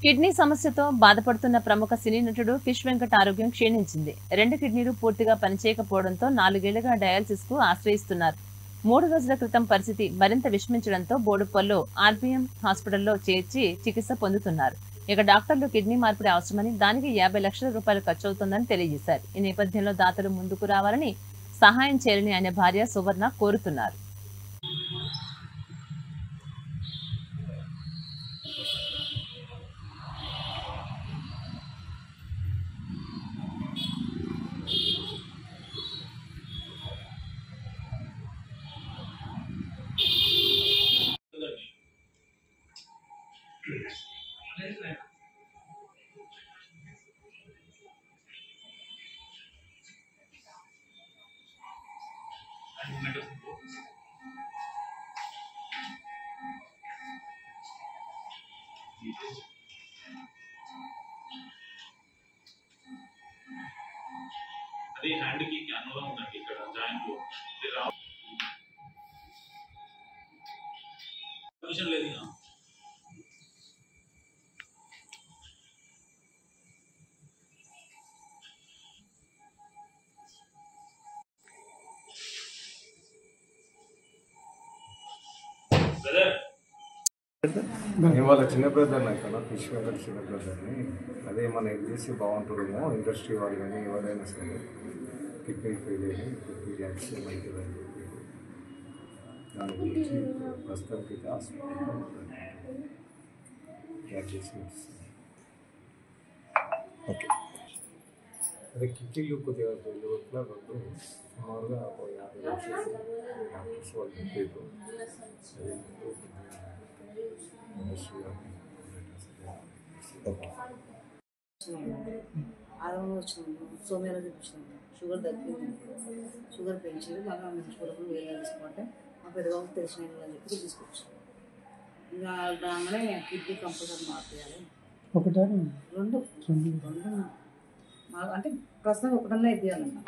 Kidney సమస్యతో బాధపడుతున్న ప్రముఖ సినీ నటుడు ఫిష్ వెంకట్ ఆరోగ్యం క్షీణించింది. 2 కిడ్నీలు పూర్తిగా పనిచేయకపోవడంతో 4 ఏళ్లుగా డయాలసిస్ కు ఆశ్రయిస్తున్నారు. 3 రోజుల క్రితం పరిస్థితి మరింత విషమించడంతో బోడుప్పల్లో ఆర్బీఎం హాస్పిటల్లో చేర్చి చికిత్స పొందుతున్నారు. ఇక డాక్టర్లు కిడ్నీ మార్పిడి అవసరమని, దానికి 50 లక్షల రూపాయలు ఖర్చవుతుందని తెలియజేశారు. ఈ నేపథ్యంలో దాతలు ముందుకు రావాలని, సహాయం చేయాలని ఆయన భార్య సువర్ణ కోరుతున్నారు. అది హ్యాండ్ కి అనుభవం ఉందండి. ఇక్కడ జాయింట్ విషయం లేదు. వాళ్ళ చిన్న బ్రదర్ కదా, ఫిష్ వెంకట్ చిన్న బ్రదర్ని. అదే మన చేసి బాగుంటుందేమో, ఇండస్ట్రీ వాళ్ళు కానీ ఎవరైనా సరే కిడ్నీ ఫెయిల్ అయ్యి 50 lakhs అవుతుందని చెప్పి దాని గురించి ప్రస్తుతానికి హాస్పిటల్లో ఓకే. అదే కిడ్నీలు కొద్దిగా లోపల సుమారుగా 50 లక్షలు డాక్టర్స్ వాళ్ళు చెప్పారు. ఆరంభంలో వచ్చినాము, సోమేలో చూపించినాము, షుగర్ తగ్గింది, షుగర్ పెంచింది, బాగా మంచుకోవడం వేరే తీసుకుంటే మా పెద్దవాళ్ళకి తెలిసిన అని చెప్పి తీసుకొచ్చాము. ఇంకా రాగానే కిడ్నీ కంపల్సరీ మార్చేయాలి. రెండు అంటే ప్రస్తుతం ఒకటన్నా ఇవ్వాలన్న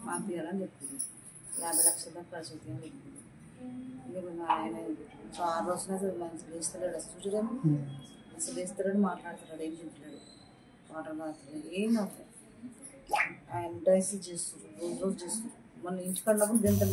మార్చేయాలని చెప్తుంది. 50 లక్షల దాకా ఖర్చు అవుతుంది అని చెప్తుంది. ఇంకా ఆయన 6 రోజున మంచి వేస్తలేడు, అసలు చూడము అసలు వేస్తలేడు, మాట్లాడుతున్నాడు, ఏం తింటున్నాడు, వాటర్ తాగుతున్నాడు, ఏం అవుతుంది. ఆయన డైసిస్ చేస్తున్నారు, రోజు చేస్తున్నారు. మన ఇంటికన్నప్పుడు గంటలు